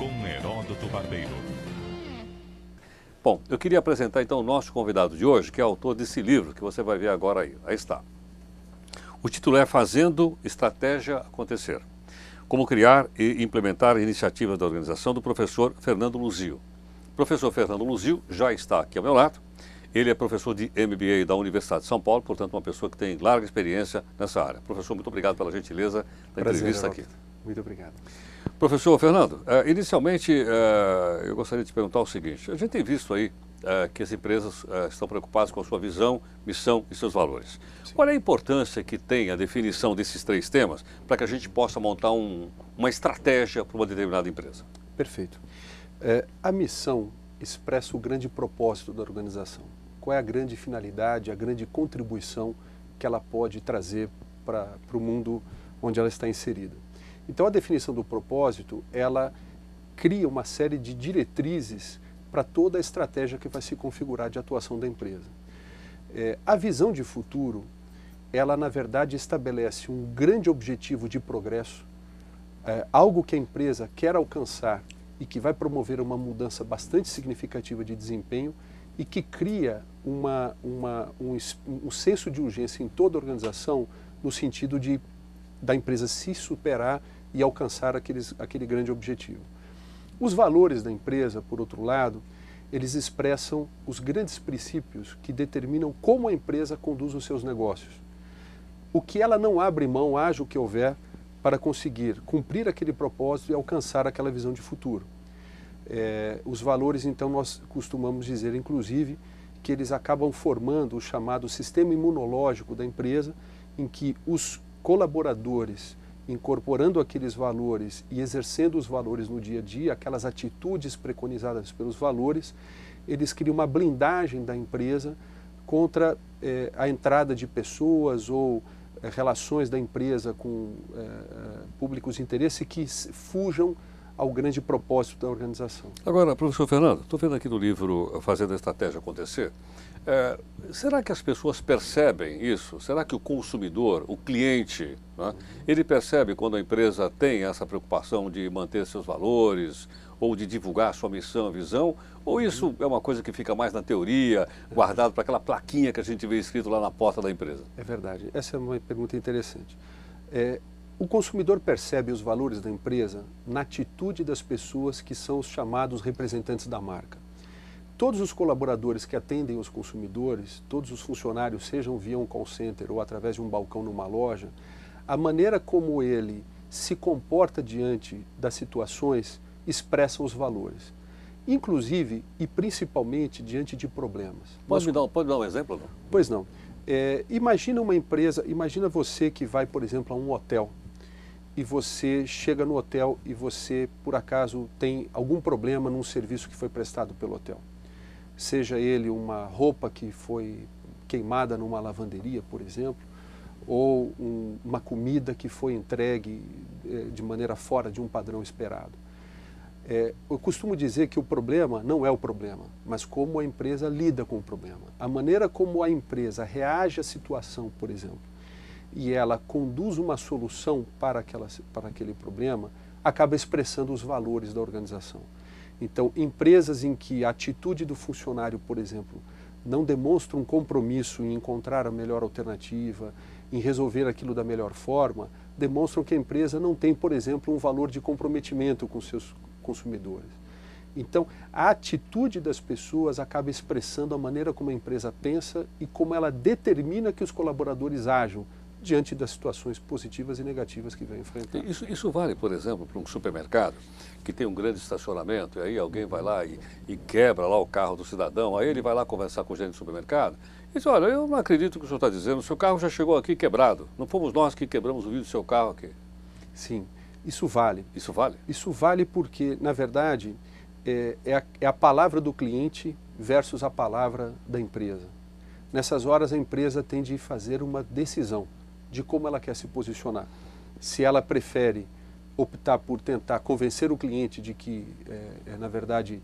com Heródoto Barbeiro. Bom, eu queria apresentar então o nosso convidado de hoje, que é autor desse livro que você vai ver agora aí. Aí está. O título é Fazendo Estratégia Acontecer. Como criar e implementar iniciativas da organização, do professor Fernando Luzio. O professor Fernando Luzio já está aqui ao meu lado. Ele é professor de MBA da Universidade de São Paulo, portanto uma pessoa que tem larga experiência nessa área. Professor, muito obrigado pela gentileza da entrevista aqui. Muito obrigado. Professor Fernando, inicialmente eu gostaria de te perguntar o seguinte. A gente tem visto aí que as empresas estão preocupadas com a sua visão, missão e seus valores. Sim. Qual é a importância que tem a definição desses três temas para que a gente possa montar uma estratégia para uma determinada empresa? Perfeito. A missão expressa o grande propósito da organização. Qual é a grande finalidade, a grande contribuição que ela pode trazer para o mundo onde ela está inserida. Então a definição do propósito, ela cria uma série de diretrizes para toda a estratégia que vai se configurar de atuação da empresa. A visão de futuro, ela na verdade estabelece um grande objetivo de progresso, algo que a empresa quer alcançar e que vai promover uma mudança bastante significativa de desempenho e que cria um senso de urgência em toda a organização no sentido da empresa se superar e alcançar aquele grande objetivo. Os valores da empresa, por outro lado, eles expressam os grandes princípios que determinam como a empresa conduz os seus negócios. O que ela não abre mão, haja o que houver, para conseguir cumprir aquele propósito e alcançar aquela visão de futuro. Os valores, então, nós costumamos dizer, inclusive, que eles acabam formando o chamado sistema imunológico da empresa, em que os colaboradores, incorporando aqueles valores e exercendo os valores no dia a dia, aquelas atitudes preconizadas pelos valores, eles criam uma blindagem da empresa contra a entrada de pessoas ou relações da empresa com públicos de interesse que fujam ao grande propósito da organização. Agora, professor Fernando, estou vendo aqui no livro Fazendo a Estratégia Acontecer. Será que as pessoas percebem isso? Será que o consumidor, o cliente, né, ele percebe quando a empresa tem essa preocupação de manter seus valores ou de divulgar sua missão e visão? Ou isso é uma coisa que fica mais na teoria, guardado para aquela plaquinha que a gente vê escrito lá na porta da empresa? É verdade. Essa é uma pergunta interessante. O consumidor percebe os valores da empresa na atitude das pessoas que são os chamados representantes da marca. Todos os colaboradores que atendem os consumidores, todos os funcionários, sejam via um call center ou através de um balcão numa loja, a maneira como ele se comporta diante das situações expressa os valores. Inclusive e principalmente diante de problemas. Pode me dar um exemplo? Não? Pois não. Imagina uma empresa, imagina você que vai, por exemplo, a um hotel e você chega no hotel e você, por acaso, tem algum problema num serviço que foi prestado pelo hotel. Seja ele uma roupa que foi queimada numa lavanderia, por exemplo, ou uma comida que foi entregue de maneira fora de um padrão esperado. Eu costumo dizer que o problema não é o problema, mas como a empresa lida com o problema. A maneira como a empresa reage à situação, por exemplo, e ela conduz uma solução para aquele problema, acaba expressando os valores da organização. Então, empresas em que a atitude do funcionário, por exemplo, não demonstra um compromisso em encontrar a melhor alternativa, em resolver aquilo da melhor forma, demonstram que a empresa não tem, por exemplo, um valor de comprometimento com seus consumidores. Então, a atitude das pessoas acaba expressando a maneira como a empresa pensa e como ela determina que os colaboradores ajam diante das situações positivas e negativas que vem enfrentar. Isso vale, por exemplo, para um supermercado que tem um grande estacionamento e aí alguém vai lá e quebra lá o carro do cidadão, aí ele vai lá conversar com o gerente do supermercado e diz, olha, eu não acredito no que o senhor está dizendo, o seu carro já chegou aqui quebrado, não fomos nós que quebramos o vidro do seu carro aqui. Sim, isso vale. Isso vale? Isso vale porque, na verdade, é a palavra do cliente versus a palavra da empresa. Nessas horas a empresa tem de fazer uma decisão de como ela quer se posicionar. Se ela prefere optar por tentar convencer o cliente de que, na verdade,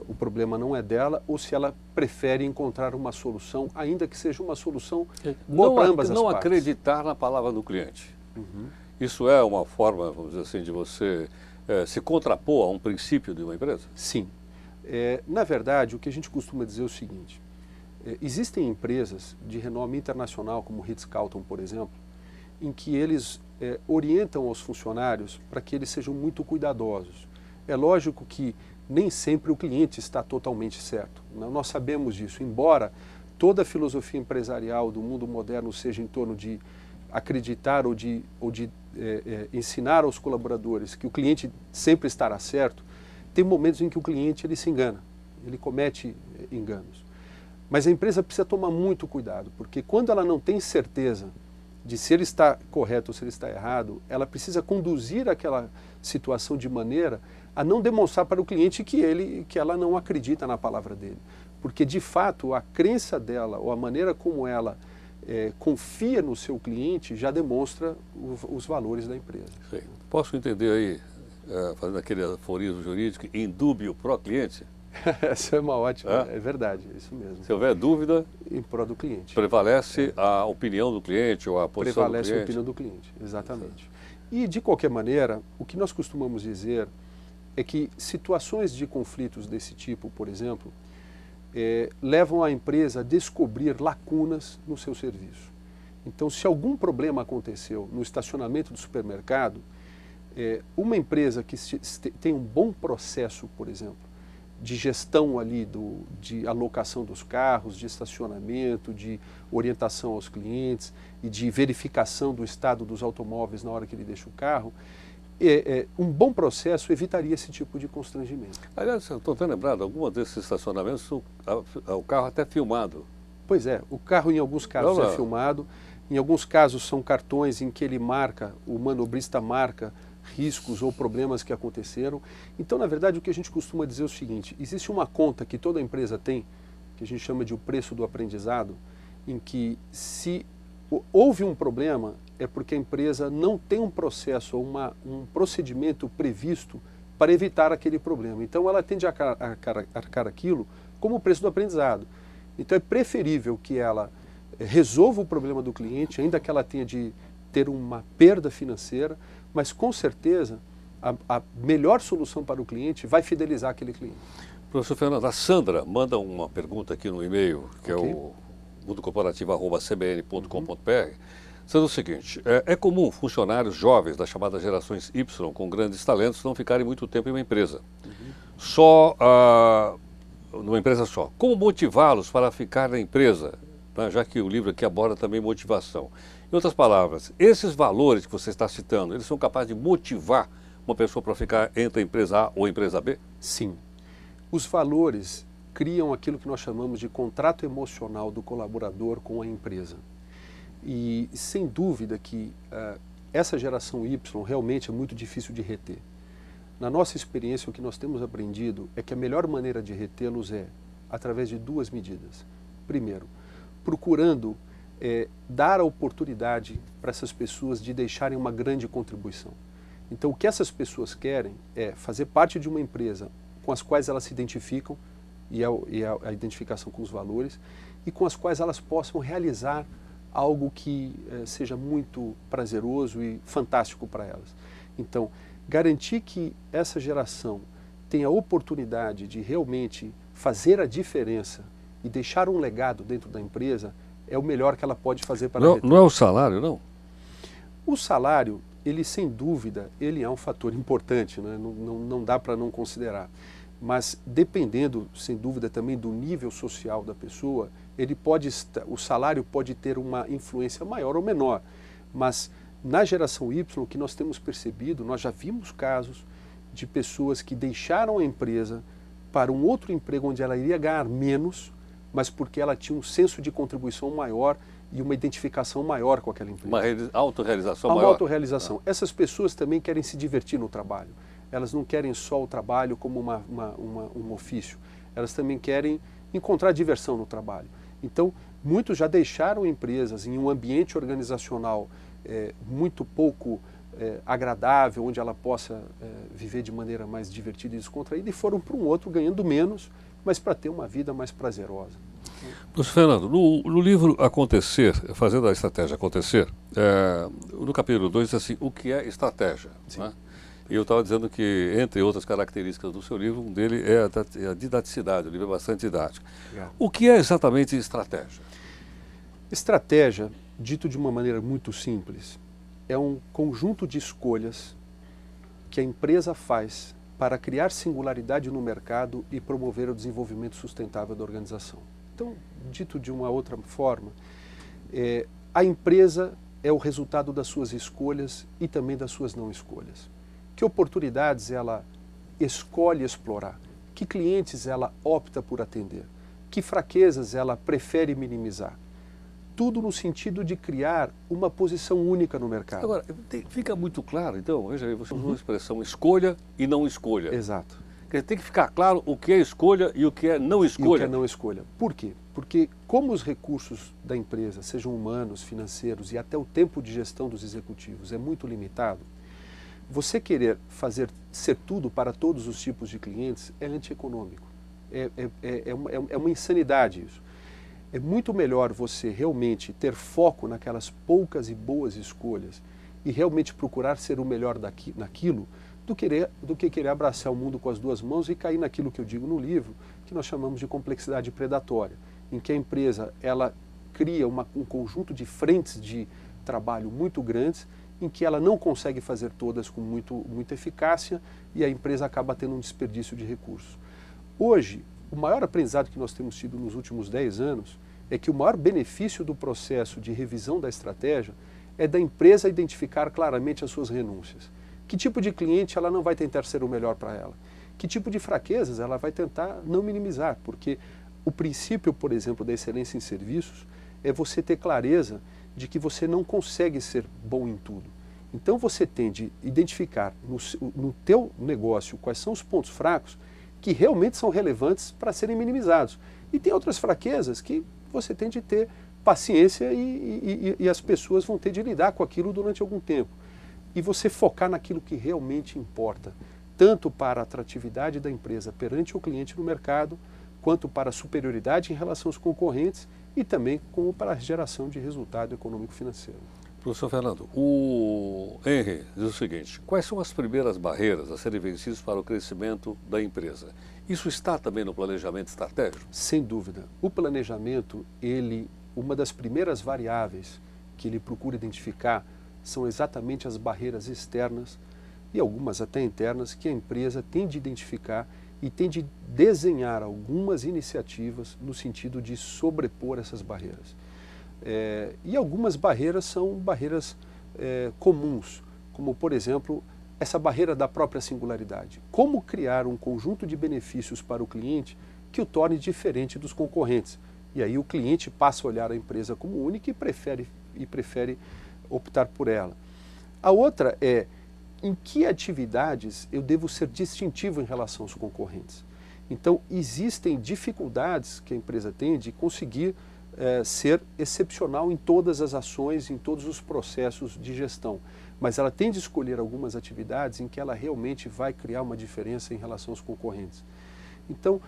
o problema não é dela, ou se ela prefere encontrar uma solução, ainda que seja uma solução boa para ambas as partes. Não acreditar na palavra do cliente. Isso é uma forma, vamos dizer assim, de você se contrapor a um princípio de uma empresa? Sim. Na verdade, o que a gente costuma dizer é o seguinte, existem empresas de renome internacional, como o Ritz-Carlton, por exemplo, em que eles orientam aos funcionários para que eles sejam muito cuidadosos. É lógico que nem sempre o cliente está totalmente certo. Nós sabemos disso, embora toda a filosofia empresarial do mundo moderno seja em torno de acreditar ou de ensinar aos colaboradores que o cliente sempre estará certo, tem momentos em que o cliente ele se engana, ele comete enganos. Mas a empresa precisa tomar muito cuidado, porque quando ela não tem certeza de se ele está correto ou se ele está errado, ela precisa conduzir aquela situação de maneira a não demonstrar para o cliente que ela não acredita na palavra dele. Porque, de fato, a crença dela ou a maneira como ela confia no seu cliente já demonstra os valores da empresa. Sim. Posso entender aí, fazendo aquele aforismo jurídico, in dubio pro cliente? Essa é uma ótima, é verdade, é isso mesmo. Se houver dúvida, em prol do cliente. Prevalece a opinião do cliente ou a posição do cliente? Prevalece a opinião do cliente, exatamente. E, de qualquer maneira, o que nós costumamos dizer é que situações de conflitos desse tipo, por exemplo, levam a empresa a descobrir lacunas no seu serviço. Então, se algum problema aconteceu no estacionamento do supermercado, uma empresa que tem um bom processo, por exemplo, de gestão ali de alocação dos carros, de estacionamento, de orientação aos clientes e de verificação do estado dos automóveis na hora que ele deixa o carro, um bom processo evitaria esse tipo de constrangimento. Aliás, eu estou até lembrado, alguns desses estacionamentos, o carro até filmado. Pois é, o carro em alguns casos é filmado, em alguns casos são cartões em que ele marca, o manobrista marca riscos ou problemas que aconteceram. Então, na verdade, o que a gente costuma dizer é o seguinte, existe uma conta que toda empresa tem, que a gente chama de o preço do aprendizado, em que se houve um problema, é porque a empresa não tem um processo ou um procedimento previsto para evitar aquele problema. Então, ela tende a arcar aquilo como o preço do aprendizado. Então, é preferível que ela resolva o problema do cliente, ainda que ela tenha de ter uma perda financeira, mas com certeza a melhor solução para o cliente vai fidelizar aquele cliente. Professor Fernando, a Sandra manda uma pergunta aqui no e-mail, que é o mundocorporativo@cbn.com.br, sendo o seguinte, é comum funcionários jovens das chamadas gerações Y com grandes talentos não ficarem muito tempo em uma empresa. Numa empresa só. Como motivá-los para ficar na empresa? Já que o livro aqui aborda também motivação. Em outras palavras, esses valores que você está citando, eles são capazes de motivar uma pessoa para ficar entre a empresa A ou a empresa B? Sim. Os valores criam aquilo que nós chamamos de contrato emocional do colaborador com a empresa. E sem dúvida que essa geração Y realmente é muito difícil de reter. Na nossa experiência, o que nós temos aprendido é que a melhor maneira de retê-los é através de duas medidas. Primeiro, procurando dar a oportunidade para essas pessoas de deixarem uma grande contribuição. Então, o que essas pessoas querem é fazer parte de uma empresa com as quais elas se identificam, e a identificação com os valores, e com as quais elas possam realizar algo que seja muito prazeroso e fantástico para elas. Então, garantir que essa geração tenha a oportunidade de realmente fazer a diferença e deixar um legado dentro da empresa é o melhor que ela pode fazer para ela. Não é o salário, não? O salário, ele sem dúvida, ele é um fator importante, né? Não dá para não considerar. Mas dependendo, sem dúvida, também do nível social da pessoa, o salário pode ter uma influência maior ou menor. Mas na geração Y, o que nós temos percebido, nós já vimos casos de pessoas que deixaram a empresa para um outro emprego onde ela iria ganhar menos, mas porque ela tinha um senso de contribuição maior e uma identificação maior com aquela empresa. Uma autorrealização maior? Uma autorrealização. Essas pessoas também querem se divertir no trabalho. Elas não querem só o trabalho como um ofício. Elas também querem encontrar diversão no trabalho. Então, muitos já deixaram empresas em um ambiente organizacional muito pouco agradável, onde ela possa viver de maneira mais divertida e descontraída, e foram para um outro ganhando menos, mas para ter uma vida mais prazerosa. Professor Fernando, no livro Acontecer, Fazendo a Estratégia Acontecer, no capítulo 2 diz assim, o que é estratégia? Né? E eu estava dizendo que, entre outras características do seu livro, um dele é a didaticidade. O livro é bastante didático. Legal. O que é exatamente estratégia? Estratégia, dito de uma maneira muito simples, é um conjunto de escolhas que a empresa faz para criar singularidade no mercado e promover o desenvolvimento sustentável da organização. Então, dito de uma outra forma, a empresa é o resultado das suas escolhas e também das suas não escolhas. Que oportunidades ela escolhe explorar? Que clientes ela opta por atender? Que fraquezas ela prefere minimizar? Tudo no sentido de criar uma posição única no mercado. Agora, fica muito claro, então, veja aí, você usou a expressão escolha e não escolha. Exato. Quer dizer, tem que ficar claro o que é escolha e o que é não escolha. E o que é não escolha. Por quê? Porque como os recursos da empresa, sejam humanos, financeiros e até o tempo de gestão dos executivos é muito limitado, você querer ser tudo para todos os tipos de clientes é antieconômico. É uma insanidade isso. É muito melhor você realmente ter foco naquelas poucas e boas escolhas e realmente procurar ser o melhor naquilo do que querer abraçar o mundo com as duas mãos e cair naquilo que eu digo no livro, que nós chamamos de complexidade predatória, em que a empresa ela cria um conjunto de frentes de trabalho muito grandes, em que ela não consegue fazer todas com muita eficácia e a empresa acaba tendo um desperdício de recursos. Hoje, o maior aprendizado que nós temos tido nos últimos 10 anos é que o maior benefício do processo de revisão da estratégia é da empresa identificar claramente as suas renúncias. Que tipo de cliente ela não vai tentar ser o melhor para ela? Que tipo de fraquezas ela vai tentar não minimizar? Porque o princípio, por exemplo, da excelência em serviços é você ter clareza de que você não consegue ser bom em tudo. Então você tem de identificar no teu negócio quais são os pontos fracos que realmente são relevantes para serem minimizados. E tem outras fraquezas que você tem de ter paciência e as pessoas vão ter de lidar com aquilo durante algum tempo. E você focar naquilo que realmente importa, tanto para a atratividade da empresa perante o cliente no mercado, quanto para a superioridade em relação aos concorrentes e também como para a geração de resultado econômico-financeiro. Professor Fernando, o Henry diz o seguinte: quais são as primeiras barreiras a serem vencidas para o crescimento da empresa? Isso está também no planejamento estratégico? Sem dúvida. O planejamento, uma das primeiras variáveis que ele procura identificar são exatamente as barreiras externas e algumas até internas que a empresa tem de identificar e tem de desenhar algumas iniciativas no sentido de sobrepor essas barreiras. E algumas barreiras são barreiras comuns, como, por exemplo, essa barreira da própria singularidade. Como criar um conjunto de benefícios para o cliente que o torne diferente dos concorrentes? E aí o cliente passa a olhar a empresa como única e prefere optar por ela. A outra é em que atividades eu devo ser distintivo em relação aos concorrentes. Então, existem dificuldades que a empresa tem de conseguir ser excepcional em todas as ações, em todos os processos de gestão. Mas ela tem de escolher algumas atividades em que ela realmente vai criar uma diferença em relação aos concorrentes. Então,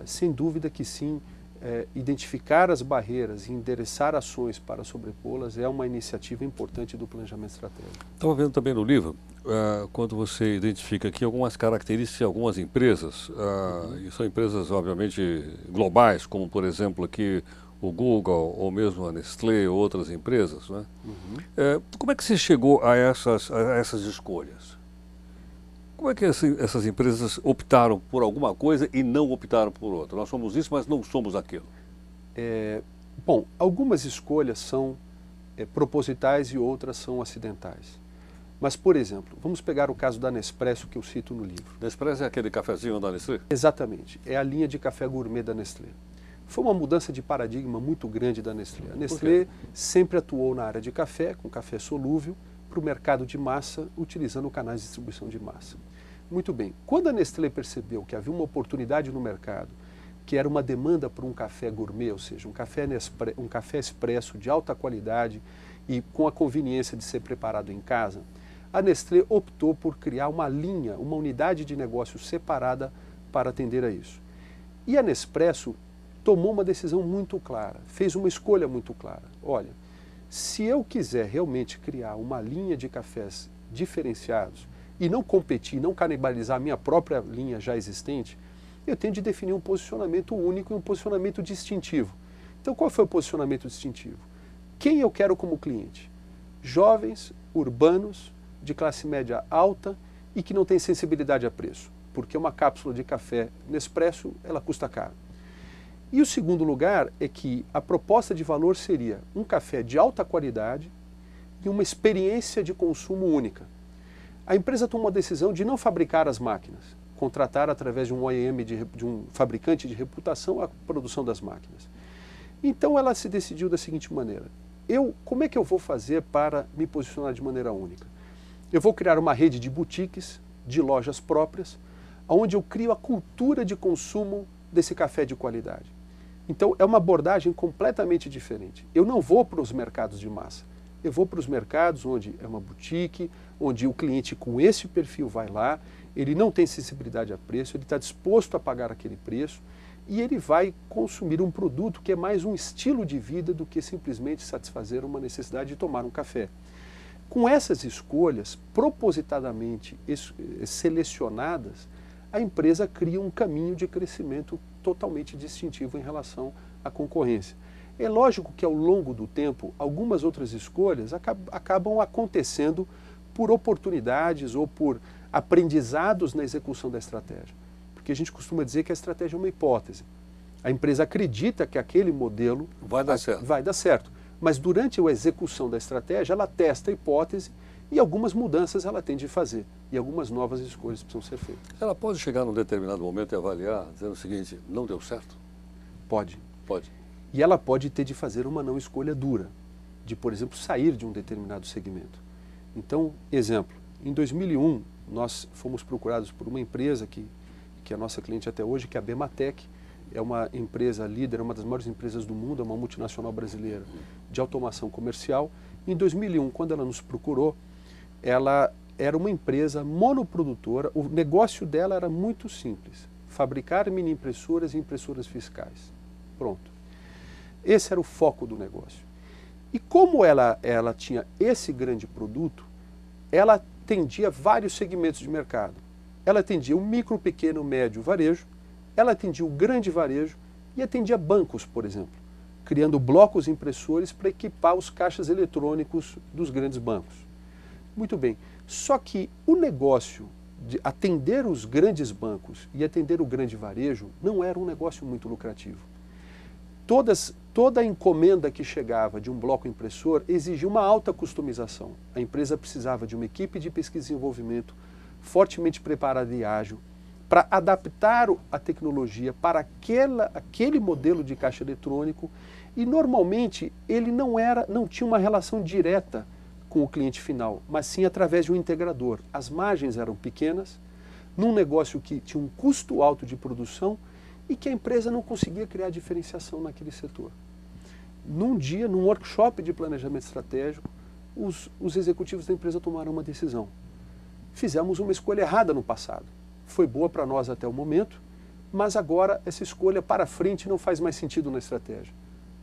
sem dúvida que sim, identificar as barreiras e endereçar ações para sobrepô-las é uma iniciativa importante do planejamento estratégico. Estava vendo também no livro, quando você identifica aqui algumas características de algumas empresas, e são empresas obviamente globais, como por exemplo aqui o Google, ou mesmo a Nestlé, ou outras empresas, né? Como é que você chegou a essas escolhas? Como é que essas empresas optaram por alguma coisa e não optaram por outra? Nós somos isso, mas não somos aquilo. Bom, algumas escolhas são propositais e outras são acidentais. Mas, por exemplo, vamos pegar o caso da Nespresso que eu cito no livro. Nespresso é aquele cafezinho da Nestlé? Exatamente, é a linha de café gourmet da Nestlé. Foi uma mudança de paradigma muito grande da Nestlé. A Nestlé sempre atuou na área de café, com café solúvel, para o mercado de massa, utilizando canais de distribuição de massa. Muito bem, quando a Nestlé percebeu que havia uma oportunidade no mercado, que era uma demanda por um café gourmet, ou seja, um café expresso de alta qualidade e com a conveniência de ser preparado em casa, a Nestlé optou por criar uma linha, uma unidade de negócio separada para atender a isso. E a Nespresso tomou uma decisão muito clara, fez uma escolha muito clara. Olha, se eu quiser realmente criar uma linha de cafés diferenciados e não competir, não canibalizar a minha própria linha já existente, eu tenho de definir um posicionamento único e um posicionamento distintivo. Então, qual foi o posicionamento distintivo? Quem eu quero como cliente? Jovens, urbanos, de classe média alta e que não tem sensibilidade a preço, porque uma cápsula de café Nespresso, ela custa caro. E o segundo lugar é que a proposta de valor seria um café de alta qualidade e uma experiência de consumo única. A empresa tomou a decisão de não fabricar as máquinas, contratar através de um OEM, de um fabricante de reputação, a produção das máquinas. Então ela se decidiu da seguinte maneira: como é que eu vou fazer para me posicionar de maneira única? Eu vou criar uma rede de boutiques, de lojas próprias, onde eu crio a cultura de consumo desse café de qualidade. Então é uma abordagem completamente diferente. Eu não vou para os mercados de massa. Eu vou para os mercados onde é uma boutique, onde o cliente com esse perfil vai lá, ele não tem sensibilidade a preço, ele está disposto a pagar aquele preço e ele vai consumir um produto que é mais um estilo de vida do que simplesmente satisfazer uma necessidade de tomar um café. Com essas escolhas propositadamente selecionadas, a empresa cria um caminho de crescimento totalmente distintivo em relação à concorrência. É lógico que ao longo do tempo, algumas outras escolhas acabam acontecendo por oportunidades ou por aprendizados na execução da estratégia. Porque a gente costuma dizer que a estratégia é uma hipótese. A empresa acredita que aquele modelo vai dar certo. Mas durante a execução da estratégia, ela testa a hipótese e algumas mudanças ela tem de fazer. E algumas novas escolhas precisam ser feitas. Ela pode chegar num determinado momento e avaliar, dizendo o seguinte: não deu certo? Pode. Pode. E ela pode ter de fazer uma não escolha dura, de, por exemplo, sair de um determinado segmento. Então, exemplo, em 2001, nós fomos procurados por uma empresa que é a nossa cliente até hoje, que é a Bematec. É uma empresa líder, uma das maiores empresas do mundo, é uma multinacional brasileira de automação comercial. Em 2001, quando ela nos procurou, ela era uma empresa monoprodutora, o negócio dela era muito simples: fabricar mini impressoras e impressoras fiscais. Pronto. Esse era o foco do negócio. E como ela tinha esse grande produto, ela atendia vários segmentos de mercado. Ela atendia o micro, pequeno, médio varejo, ela atendia o grande varejo e atendia bancos, por exemplo, criando blocos impressores para equipar os caixas eletrônicos dos grandes bancos. Muito bem, só que o negócio de atender os grandes bancos e atender o grande varejo não era um negócio muito lucrativo. Toda a encomenda que chegava de um bloco impressor exigia uma alta customização. A empresa precisava de uma equipe de pesquisa e desenvolvimento fortemente preparada e ágil para adaptar a tecnologia para aquele modelo de caixa eletrônico, e normalmente ele não tinha uma relação direta com o cliente final, mas sim através de um integrador. As margens eram pequenas, num negócio que tinha um custo alto de produção e que a empresa não conseguia criar diferenciação naquele setor. Num dia, num workshop de planejamento estratégico, os executivos da empresa tomaram uma decisão. Fizemos uma escolha errada no passado. Foi boa para nós até o momento, mas agora essa escolha para frente não faz mais sentido na estratégia.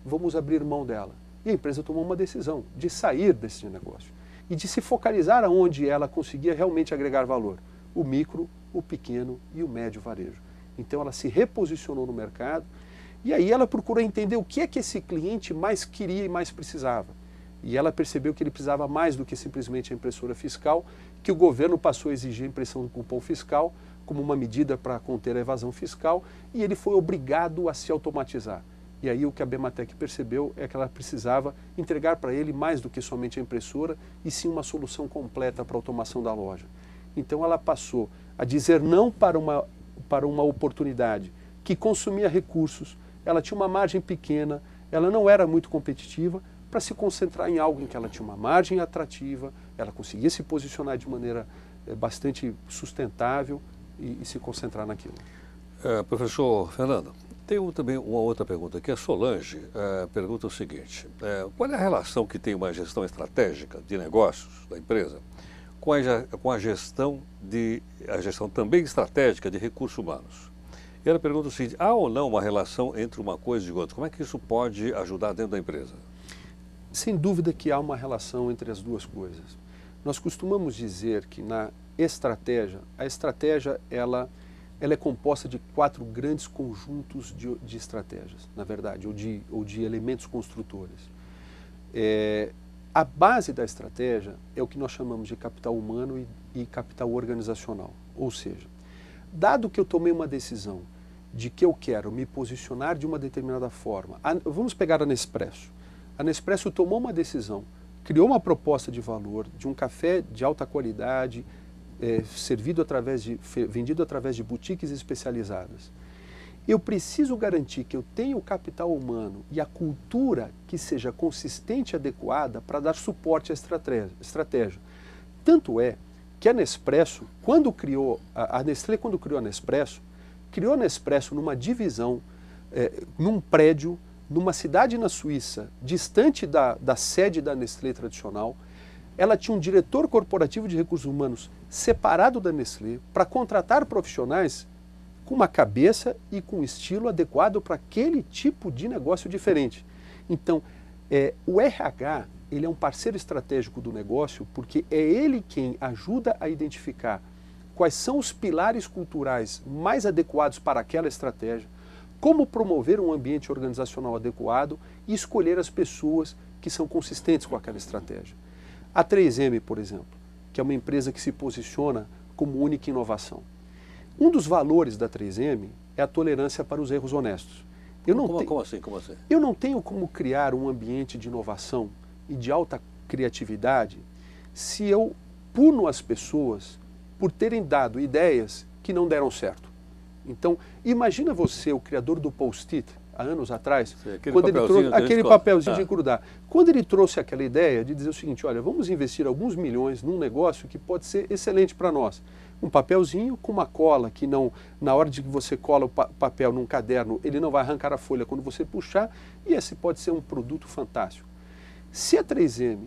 Vamos abrir mão dela. E a empresa tomou uma decisão de sair desse negócio e de se focalizar aonde ela conseguia realmente agregar valor: o micro, o pequeno e o médio varejo. Então ela se reposicionou no mercado e aí ela procurou entender o que é que esse cliente mais queria e mais precisava. E ela percebeu que ele precisava mais do que simplesmente a impressora fiscal, que o governo passou a exigir a impressão do cupom fiscal como uma medida para conter a evasão fiscal, e ele foi obrigado a se automatizar. E aí o que a Bematec percebeu é que ela precisava entregar para ele mais do que somente a impressora, e sim uma solução completa para a automação da loja. Então ela passou a dizer não para uma oportunidade que consumia recursos, ela tinha uma margem pequena, ela não era muito competitiva, para se concentrar em algo em que ela tinha uma margem atrativa, ela conseguia se posicionar de maneira bastante sustentável e se concentrar naquilo. Professor Fernando, tem também uma outra pergunta aqui. A Solange pergunta o seguinte: qual é a relação que tem uma gestão estratégica de negócios da empresa com a gestão também estratégica de recursos humanos? E ela pergunta o seguinte: há ou não uma relação entre uma coisa e outra? Como é que isso pode ajudar dentro da empresa? Sem dúvida que há uma relação entre as duas coisas. Nós costumamos dizer que estratégia, a estratégia ela é composta de 4 grandes conjuntos de estratégias, na verdade, ou de elementos construtores. A base da estratégia é o que nós chamamos de capital humano e capital organizacional. Ou seja, dado que eu tomei uma decisão de que eu quero me posicionar de uma determinada forma, vamos pegar a Nespresso. A Nespresso tomou uma decisão, criou uma proposta de valor de um café de alta qualidade, vendido através de boutiques especializadas. Eu preciso garantir que eu tenho o capital humano e a cultura que seja consistente e adequada para dar suporte à estratégia. Tanto é que a Nespresso, a Nestlé, quando criou a Nespresso numa divisão, num prédio, numa cidade na Suíça, distante da sede da Nestlé tradicional. Ela tinha um diretor corporativo de recursos humanos separado da Nestlé para contratar profissionais com uma cabeça e com um estilo adequado para aquele tipo de negócio diferente. Então, o RH ele é um parceiro estratégico do negócio porque é ele quem ajuda a identificar quais são os pilares culturais mais adequados para aquela estratégia, como promover um ambiente organizacional adequado e escolher as pessoas que são consistentes com aquela estratégia. A 3M, por exemplo, que é uma empresa que se posiciona como única inovação. Um dos valores da 3M é a tolerância para os erros honestos. Como assim? Eu não tenho como criar um ambiente de inovação e de alta criatividade se eu puno as pessoas por terem dado ideias que não deram certo. Então, imagina você, o criador do Post-it, há anos atrás, aquele papelzinho de grudar. Quando ele trouxe aquela ideia de dizer o seguinte, olha, vamos investir alguns milhões num negócio que pode ser excelente para nós. Um papelzinho com uma cola que não, na hora de que você cola o papel num caderno, ele não vai arrancar a folha quando você puxar, e esse pode ser um produto fantástico. Se a 3M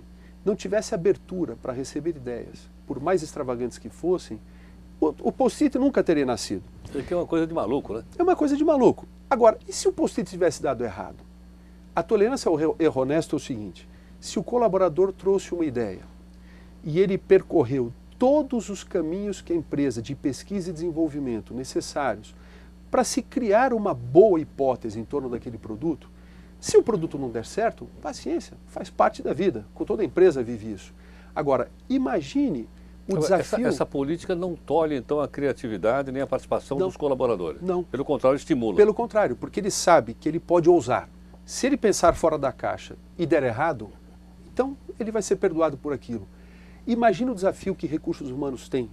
não tivesse abertura para receber ideias, por mais extravagantes que fossem, o Post-it nunca teria nascido. Isso aqui é uma coisa de maluco, né? É uma coisa de maluco. Agora, e se o Post-it tivesse dado errado? A tolerância ao erro honesto é o seguinte, se o colaborador trouxe uma ideia e ele percorreu todos os caminhos que a empresa de pesquisa e desenvolvimento necessários para se criar uma boa hipótese em torno daquele produto, se o produto não der certo, paciência, faz parte da vida, com toda empresa vive isso. Agora, imagine o desafio... Essa política não tolhe, então, a criatividade nem a participação dos colaboradores. Não. Pelo contrário, estimula. Pelo contrário, porque ele sabe que ele pode ousar. Se ele pensar fora da caixa e der errado, então ele vai ser perdoado por aquilo. Imagina o desafio que recursos humanos têm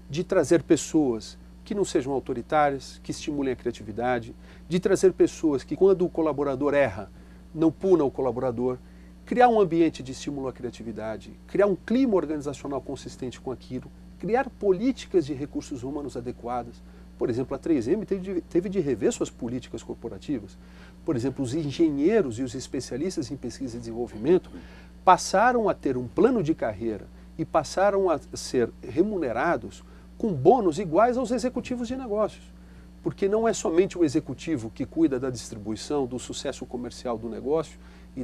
de trazer pessoas que não sejam autoritárias, que estimulem a criatividade, de trazer pessoas que, quando o colaborador erra, não punam o colaborador, criar um ambiente de estímulo à criatividade, criar um clima organizacional consistente com aquilo, criar políticas de recursos humanos adequadas. Por exemplo, a 3M teve de rever suas políticas corporativas. Por exemplo, os engenheiros e os especialistas em pesquisa e desenvolvimento passaram a ter um plano de carreira e passaram a ser remunerados com bônus iguais aos executivos de negócios. Porque não é somente o executivo que cuida da distribuição, do sucesso comercial do negócio e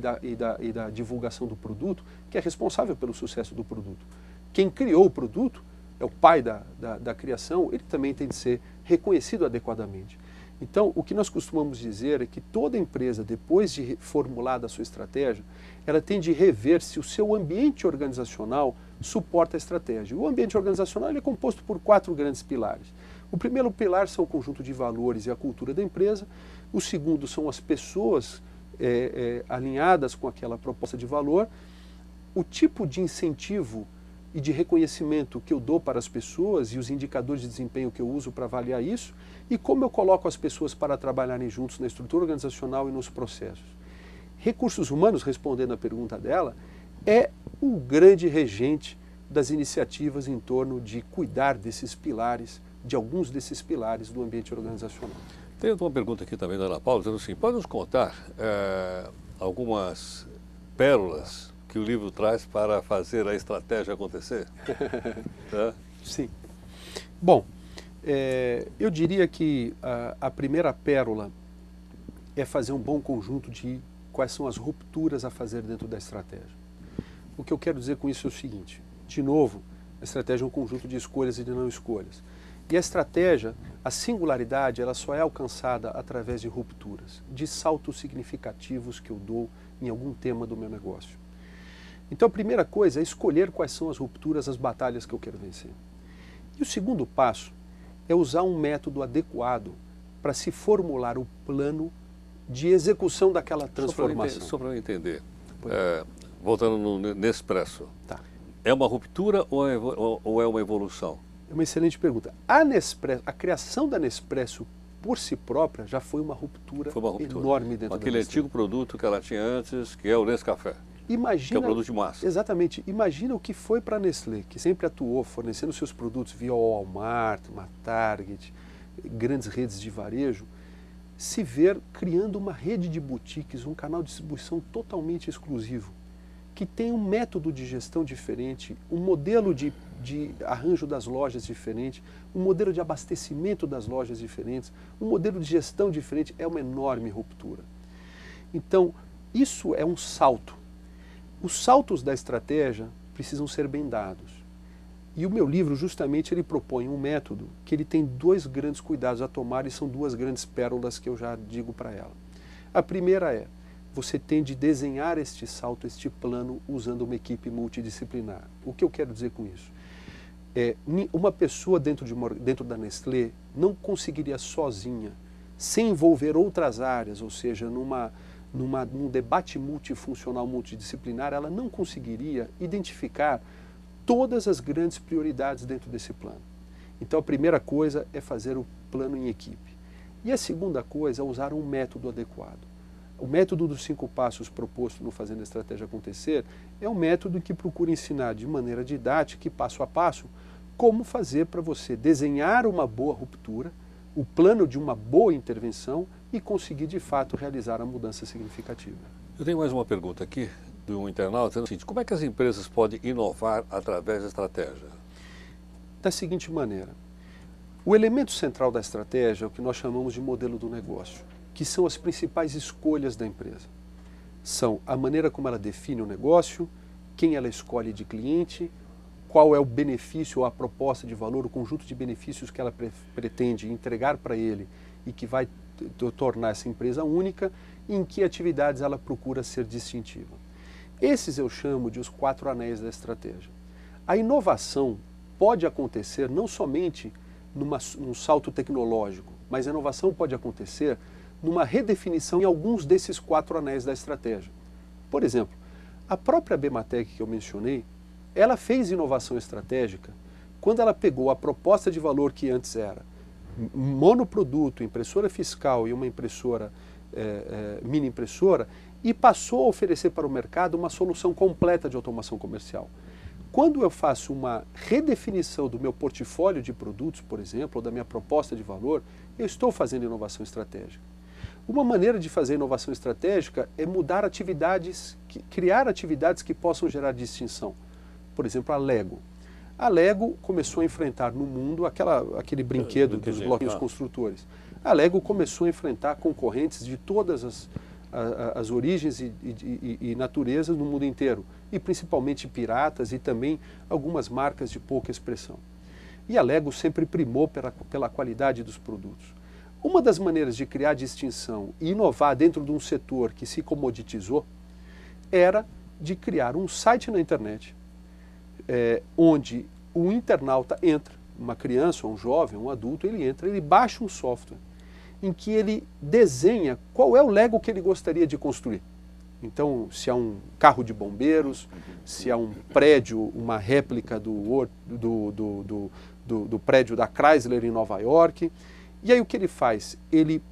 da divulgação do produto, que é responsável pelo sucesso do produto. Quem criou o produto é o pai da criação, ele também tem de ser reconhecido adequadamente. Então, o que nós costumamos dizer é que toda empresa, depois de formulada a sua estratégia, ela tem de rever se o seu ambiente organizacional suporta a estratégia. O ambiente organizacional ele é composto por 4 grandes pilares. O primeiro pilar são o conjunto de valores e a cultura da empresa. O segundo são as pessoas alinhadas com aquela proposta de valor. O tipo de incentivo e de reconhecimento que eu dou para as pessoas e os indicadores de desempenho que eu uso para avaliar isso e como eu coloco as pessoas para trabalharem juntos na estrutura organizacional e nos processos. Recursos humanos, respondendo à pergunta dela, é o grande regente das iniciativas em torno de cuidar desses pilares, de alguns desses pilares do ambiente organizacional. Tem uma pergunta aqui também da Ana Paula, dizendo assim, pode nos contar algumas pérolas que o livro traz para fazer a estratégia acontecer? Sim. Bom, eu diria que a primeira pérola é fazer um bom conjunto de quais são as rupturas a fazer dentro da estratégia. O que eu quero dizer com isso é o seguinte, de novo, A estratégia é um conjunto de escolhas e de não escolhas. E a estratégia, a singularidade, ela só é alcançada através de rupturas, de saltos significativos que eu dou em algum tema do meu negócio. Então a primeira coisa é escolher quais são as rupturas, as batalhas que eu quero vencer. E o segundo passo é usar um método adequado para se formular o plano de execução daquela transformação. Só para eu entender, voltando no Nespresso, Tá. é uma ruptura ou é uma evolução? É uma excelente pergunta. A criação da Nespresso por si própria já foi uma ruptura, enorme dentro aquele da Nestlé. antigo produto que ela tinha antes, que é o Nescafé, Imagina, que é o produto de massa. Exatamente. Imagina o que foi para a Nestlé, que sempre atuou fornecendo seus produtos via Walmart, uma Target, grandes redes de varejo, se ver criando uma rede de boutiques, um canal de distribuição totalmente exclusivo, que tem um método de gestão diferente, um modelo de arranjo das lojas diferente, um modelo de abastecimento das lojas diferentes, um modelo de gestão diferente, é uma enorme ruptura. Então, isso é um salto. Os saltos da estratégia precisam ser bem dados. E o meu livro, justamente, ele propõe um método que ele tem dois grandes cuidados a tomar e são duas grandes pérolas que eu já digo para ela. A primeira é, você tem de desenhar este salto, este plano, usando uma equipe multidisciplinar. O que eu quero dizer com isso? Uma pessoa dentro da Nestlé não conseguiria sozinha, sem envolver outras áreas, ou seja, num debate multifuncional, multidisciplinar, ela não conseguiria identificar todas as grandes prioridades dentro desse plano. Então a primeira coisa é fazer o plano em equipe. E a segunda coisa é usar um método adequado. O método dos 5 passos proposto no Fazendo a Estratégia Acontecer é um método que procura ensinar de maneira didática e passo a passo como fazer para você desenhar uma boa ruptura, o plano de uma boa intervenção e conseguir de fato realizar a mudança significativa. Eu tenho mais uma pergunta aqui de um internauta dizendo o seguinte: como é que as empresas podem inovar através da estratégia? Da seguinte maneira, o elemento central da estratégia é o que nós chamamos de modelo do negócio, que são as principais escolhas da empresa. São a maneira como ela define o negócio, quem ela escolhe de cliente, qual é o benefício ou a proposta de valor, o conjunto de benefícios que ela pretende entregar para ele e que vai tornar essa empresa única, e em que atividades ela procura ser distintiva. Esses eu chamo de os 4 anéis da estratégia. A inovação pode acontecer não somente num salto tecnológico, mas a inovação pode acontecer numa redefinição em alguns desses 4 anéis da estratégia. Por exemplo, a própria Bematec que eu mencionei, ela fez inovação estratégica quando ela pegou a proposta de valor que antes era monoproduto, impressora fiscal e uma impressora, mini impressora, e passou a oferecer para o mercado uma solução completa de automação comercial. Quando eu faço uma redefinição do meu portfólio de produtos, por exemplo, ou da minha proposta de valor, eu estou fazendo inovação estratégica. Uma maneira de fazer inovação estratégica é mudar atividades, criar atividades que possam gerar distinção. Por exemplo, a Lego. A Lego começou a enfrentar no mundo aquele brinquedo dos bloquinhos construtores. A Lego começou a enfrentar concorrentes de todas as origens e naturezas no mundo inteiro, e principalmente piratas e também algumas marcas de pouca expressão. E a Lego sempre primou pela qualidade dos produtos. Uma das maneiras de criar distinção e inovar dentro de um setor que se comoditizou era de criar um site na internet onde o internauta entra, uma criança, um jovem, um adulto, ele entra, ele baixa um software em que ele desenha qual é o Lego que ele gostaria de construir. Então, se há um carro de bombeiros, se há um prédio, uma réplica do prédio da Chrysler em Nova York. E aí o que ele faz? Ele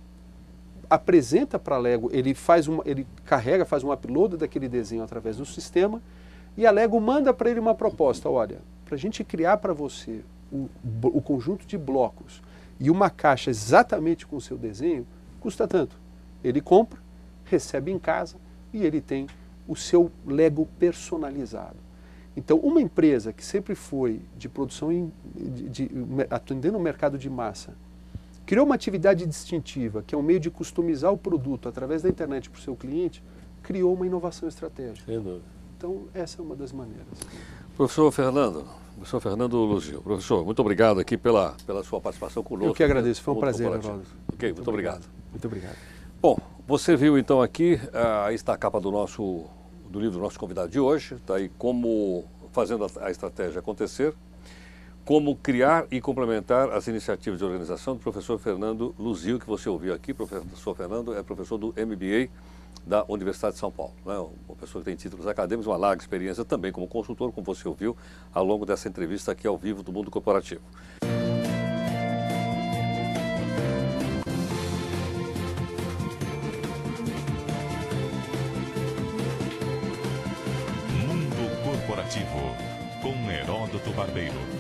apresenta para a Lego, ele faz um upload daquele desenho através do sistema, e a Lego manda para ele uma proposta: olha, para a gente criar para você o conjunto de blocos e uma caixa exatamente com o seu desenho, custa tanto. Ele compra, recebe em casa e ele tem o seu Lego personalizado. Então, uma empresa que sempre foi de produção, atendendo o mercado de massa, criou uma atividade distintiva, que é um meio de customizar o produto através da internet para o seu cliente, criou uma inovação estratégica. Sem dúvida. Então, essa é uma das maneiras. Professor Fernando, Professor Fernando Luzio. Professor, muito obrigado aqui pela sua participação conosco. Eu que agradeço, foi um prazer, Heródoto. Ok, muito obrigado. Muito obrigado. Bom, você viu então aqui, aí está a capa do livro do nosso convidado de hoje, está aí como fazendo a estratégia acontecer, como criar e complementar as iniciativas de organização do professor Fernando Luzio, que você ouviu aqui. Professor Fernando é professor do MBA da Universidade de São Paulo, né? Uma pessoa que tem títulos acadêmicos, uma larga experiência também como consultor, como você ouviu ao longo dessa entrevista aqui ao vivo do Mundo Corporativo. Mundo Corporativo, com Heródoto Barbeiro.